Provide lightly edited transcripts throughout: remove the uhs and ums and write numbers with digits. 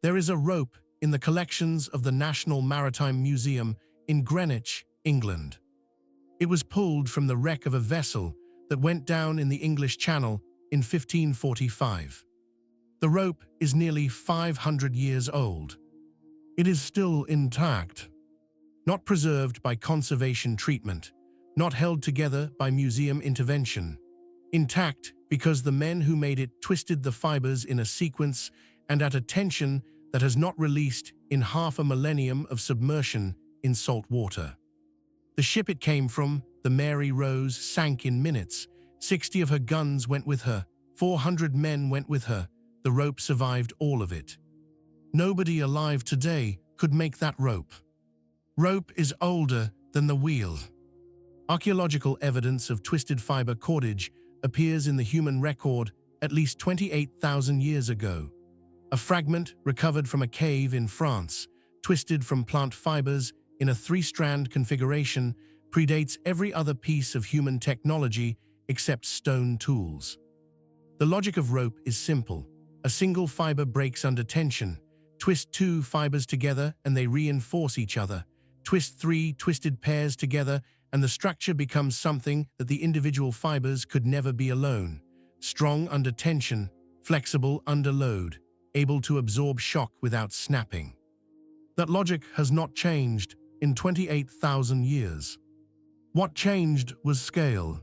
There is a rope in the collections of the National Maritime Museum in Greenwich, England. It was pulled from the wreck of a vessel that went down in the English Channel in 1545. The rope is nearly 500 years old. It is still intact, not preserved by conservation treatment, not held together by museum intervention. Intact because the men who made it twisted the fibers in a sequence and at a tension that has not released in half a millennium of submersion in salt water. The ship it came from, the Mary Rose, sank in minutes. 60 of her guns went with her. 400 men went with her. The rope survived all of it. Nobody alive today could make that rope. Rope is older than the wheel. Archaeological evidence of twisted fiber cordage appears in the human record at least 28,000 years ago. A fragment recovered from a cave in France, twisted from plant fibers in a 3-strand configuration, predates every other piece of human technology except stone tools. The logic of rope is simple. A single fiber breaks under tension. Twist 2 fibers together and they reinforce each other. Twist 3 twisted pairs together and the structure becomes something that the individual fibers could never be alone. Strong under tension, flexible under load, able to absorb shock without snapping. That logic has not changed in 28,000 years. What changed was scale.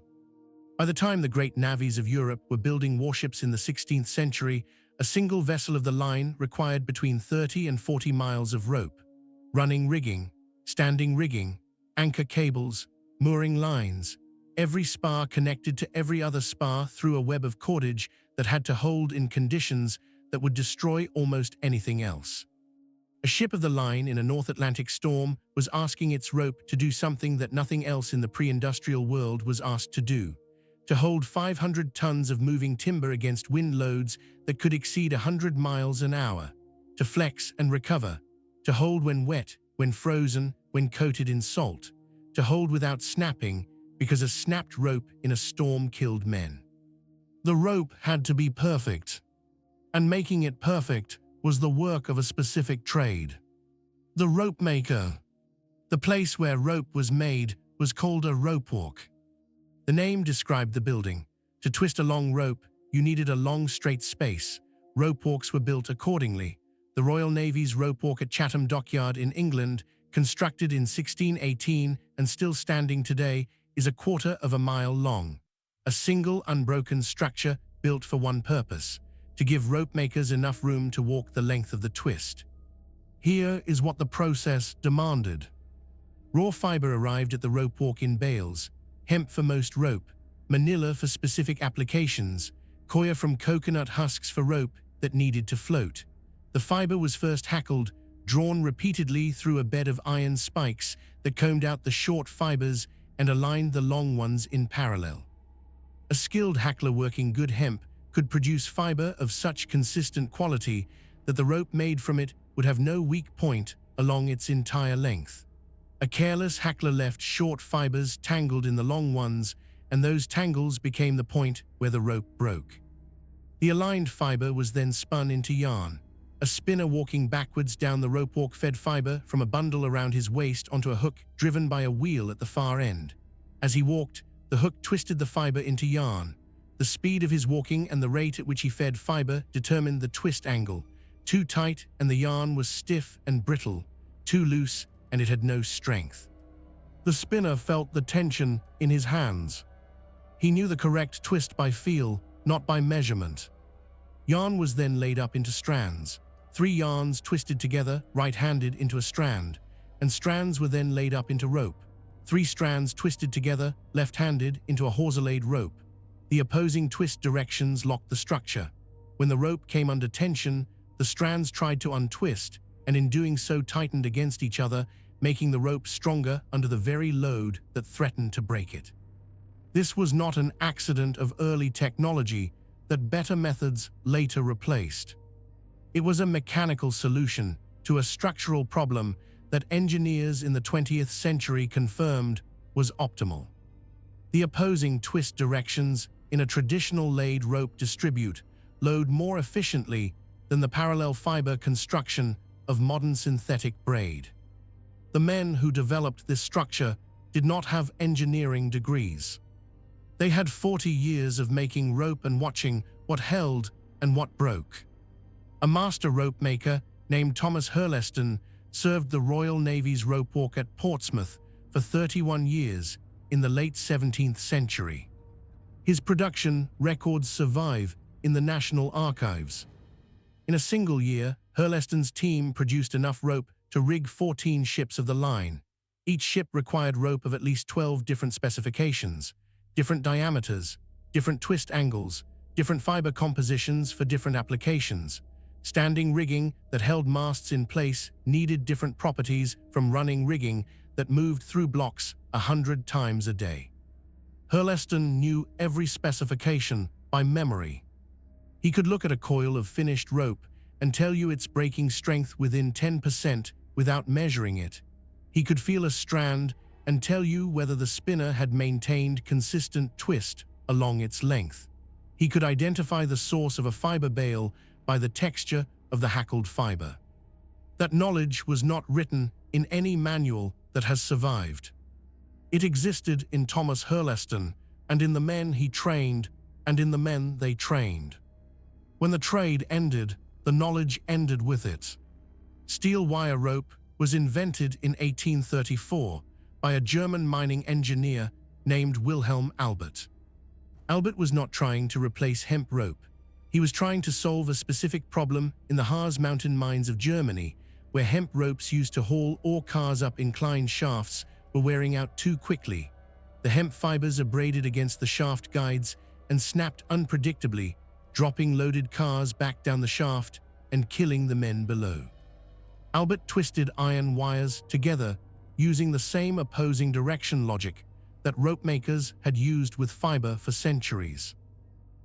By the time the great navies of Europe were building warships in the 16th century, a single vessel of the line required between 30 and 40 miles of rope. Running rigging, standing rigging, anchor cables, mooring lines. Every spar connected to every other spar through a web of cordage that had to hold in conditions that would destroy almost anything else. A ship of the line in a North Atlantic storm was asking its rope to do something that nothing else in the pre-industrial world was asked to do. To hold 500 tons of moving timber against wind loads that could exceed 100 miles an hour. To flex and recover. To hold when wet, when frozen, when coated in salt. To hold without snapping, because a snapped rope in a storm killed men. The rope had to be perfect. And making it perfect was the work of a specific trade. The rope maker. The place where rope was made was called a ropewalk. The name described the building. To twist a long rope, you needed a long straight space. Ropewalks were built accordingly. The Royal Navy's ropewalk at Chatham Dockyard in England, constructed in 1618 and still standing today, is 1/4 mile long. A single unbroken structure built for one purpose: to give ropemakers enough room to walk the length of the twist. Here is what the process demanded. Raw fiber arrived at the ropewalk in bales, hemp for most rope, manila for specific applications, coir from coconut husks for rope that needed to float. The fiber was first hackled, drawn repeatedly through a bed of iron spikes that combed out the short fibers and aligned the long ones in parallel. A skilled hackler working good hemp could produce fiber of such consistent quality that the rope made from it would have no weak point along its entire length. A careless hackler left short fibers tangled in the long ones, and those tangles became the point where the rope broke. The aligned fiber was then spun into yarn. A spinner walking backwards down the ropewalk fed fiber from a bundle around his waist onto a hook driven by a wheel at the far end. As he walked, the hook twisted the fiber into yarn. The speed of his walking and the rate at which he fed fiber determined the twist angle. Too tight and the yarn was stiff and brittle. Too loose and it had no strength. The spinner felt the tension in his hands. He knew the correct twist by feel, not by measurement. Yarn was then laid up into strands. 3 yarns twisted together, right-handed, into a strand, and strands were then laid up into rope. 3 strands twisted together, left-handed, into a hawser-laid rope. The opposing twist directions locked the structure. When the rope came under tension, the strands tried to untwist, and in doing so tightened against each other, making the rope stronger under the very load that threatened to break it. This was not an accident of early technology that better methods later replaced. It was a mechanical solution to a structural problem that engineers in the 20th century confirmed was optimal. The opposing twist directions in a traditional laid rope distribute load more efficiently than the parallel fiber construction of modern synthetic braid. The men who developed this structure did not have engineering degrees. They had 40 years of making rope and watching what held and what broke. A master rope maker named Thomas Hurleston served the Royal Navy's rope walk at Portsmouth for 31 years in the late 17th century. His production records survive in the National Archives. In a single year, Hurleston's team produced enough rope to rig 14 ships of the line. Each ship required rope of at least 12 different specifications, different diameters, different twist angles, different fiber compositions for different applications. Standing rigging that held masts in place needed different properties from running rigging that moved through blocks 100 times a day. Hurleston knew every specification by memory. He could look at a coil of finished rope and tell you its breaking strength within 10% without measuring it. He could feel a strand and tell you whether the spinner had maintained consistent twist along its length. He could identify the source of a fiber bale by the texture of the hackled fiber. That knowledge was not written in any manual that has survived. It existed in Thomas Hurleston and in the men he trained and in the men they trained. When the trade ended, the knowledge ended with it. Steel wire rope was invented in 1834 by a German mining engineer named Wilhelm Albert. Albert was not trying to replace hemp rope. He was trying to solve a specific problem in the Harz mountain mines of Germany, where hemp ropes used to haul ore cars up inclined shafts were wearing out too quickly. The hemp fibers abraded against the shaft guides and snapped unpredictably, dropping loaded cars back down the shaft and killing the men below. Albert twisted iron wires together using the same opposing direction logic that rope makers had used with fiber for centuries.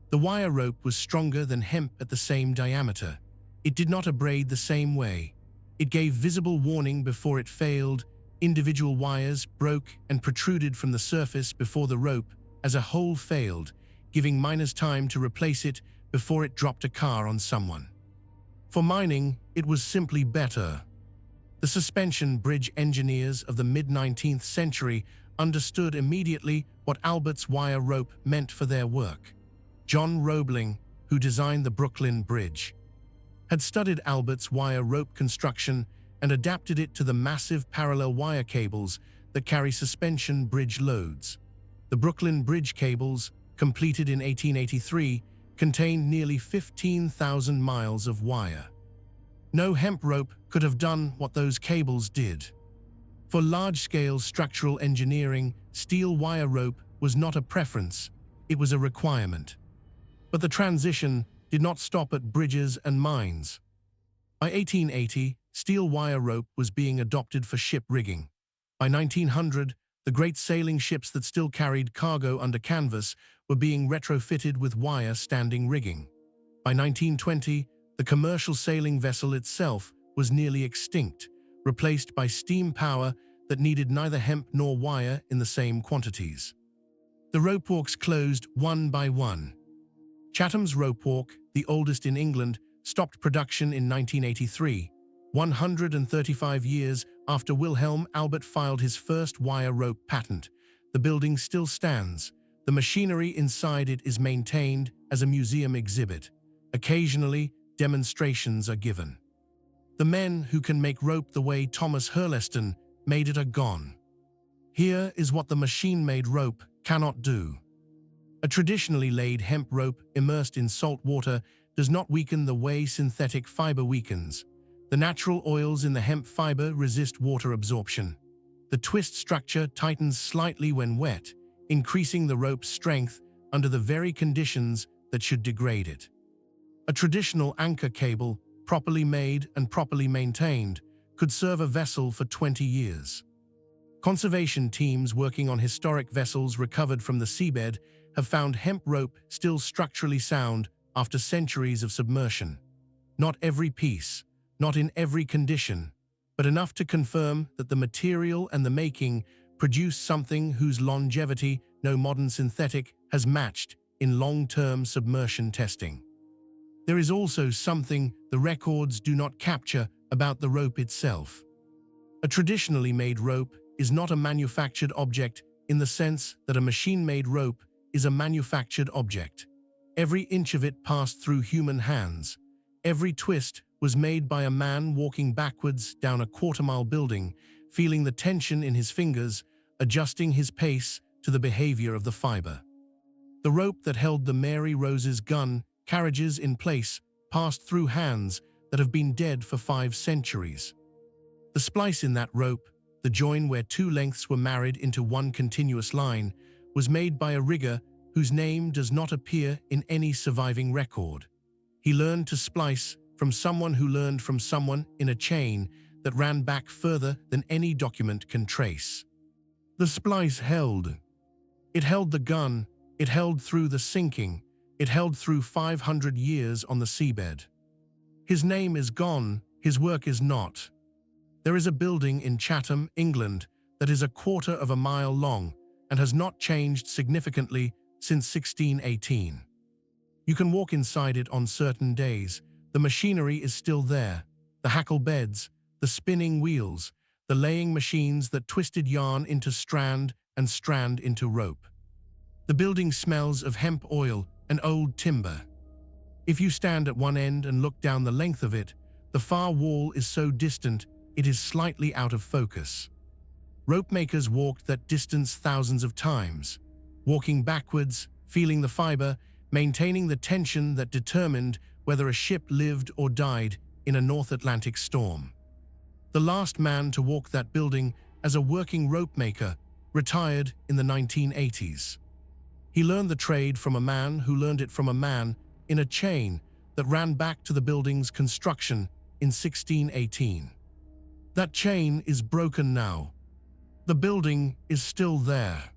The wire rope was stronger than hemp at the same diameter. It did not abrade the same way. It gave visible warning before it failed. Individual wires broke and protruded from the surface before the rope as a whole failed, giving miners time to replace it before it dropped a car on someone. For mining, it was simply better. The suspension bridge engineers of the mid-19th century understood immediately what Albert's wire rope meant for their work. John Roebling, who designed the Brooklyn Bridge, had studied Albert's wire rope construction and adapted it to the massive parallel wire cables that carry suspension bridge loads. The Brooklyn Bridge cables, completed in 1883, contained nearly 15,000 miles of wire. No hemp rope could have done what those cables did. For large-scale structural engineering, steel wire rope was not a preference, it was a requirement. But the transition did not stop at bridges and mines. By 1880, steel wire rope was being adopted for ship rigging. By 1900, the great sailing ships that still carried cargo under canvas were being retrofitted with wire standing rigging. By 1920, the commercial sailing vessel itself was nearly extinct, replaced by steam power that needed neither hemp nor wire in the same quantities. The rope walks closed one by one. Chatham's rope walk, the oldest in England, stopped production in 1983, 135 years after Wilhelm Albert filed his first wire rope patent. The building still stands. The machinery inside it is maintained as a museum exhibit. Occasionally, demonstrations are given. The men who can make rope the way Thomas Hurleston made it are gone. Here is what the machine-made rope cannot do. A traditionally laid hemp rope immersed in salt water does not weaken the way synthetic fiber weakens. The natural oils in the hemp fiber resist water absorption. The twist structure tightens slightly when wet, increasing the rope's strength under the very conditions that should degrade it. A traditional anchor cable, properly made and properly maintained, could serve a vessel for 20 years. Conservation teams working on historic vessels recovered from the seabed have found hemp rope still structurally sound after centuries of submersion. Not every piece, not in every condition, but enough to confirm that the material and the making produce something whose longevity no modern synthetic has matched in long-term submersion testing. There is also something the records do not capture about the rope itself. A traditionally made rope is not a manufactured object in the sense that a machine-made rope is a manufactured object. Every inch of it passed through human hands. Every twist was made by a man walking backwards down a quarter-mile building, feeling the tension in his fingers, adjusting his pace to the behavior of the fiber. The rope that held the Mary Rose's gun carriages in place passed through hands that have been dead for 5 centuries. The splice in that rope, the join where 2 lengths were married into one continuous line, was made by a rigger whose name does not appear in any surviving record. He learned to splice from someone who learned from someone in a chain that ran back further than any document can trace. The splice held. It held the gun, it held through the sinking, it held through 500 years on the seabed. His name is gone, his work is not. There is a building in Chatham, England, that is a quarter of a mile long and has not changed significantly since 1618. You can walk inside it on certain days. The machinery is still there. The hackle beds, the spinning wheels, the laying machines that twisted yarn into strand and strand into rope. The building smells of hemp oil and old timber. If you stand at one end and look down the length of it, the far wall is so distant it is slightly out of focus. Ropemakers walked that distance thousands of times, walking backwards, feeling the fiber, maintaining the tension that determined whether a ship lived or died in a North Atlantic storm. The last man to walk that building as a working ropemaker retired in the 1980s. He learned the trade from a man who learned it from a man in a chain that ran back to the building's construction in 1618. That chain is broken now. The building is still there.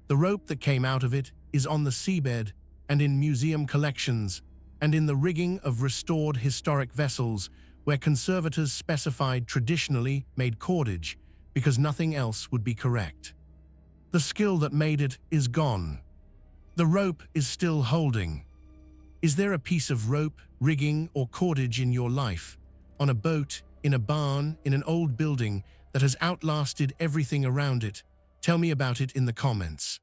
The rope that came out of it is on the seabed and in museum collections and in the rigging of restored historic vessels where conservators specified traditionally made cordage because nothing else would be correct. The skill that made it is gone. The rope is still holding. Is there a piece of rope, rigging, or cordage in your life, on a boat, in a barn, in an old building that has outlasted everything around it? Tell me about it in the comments.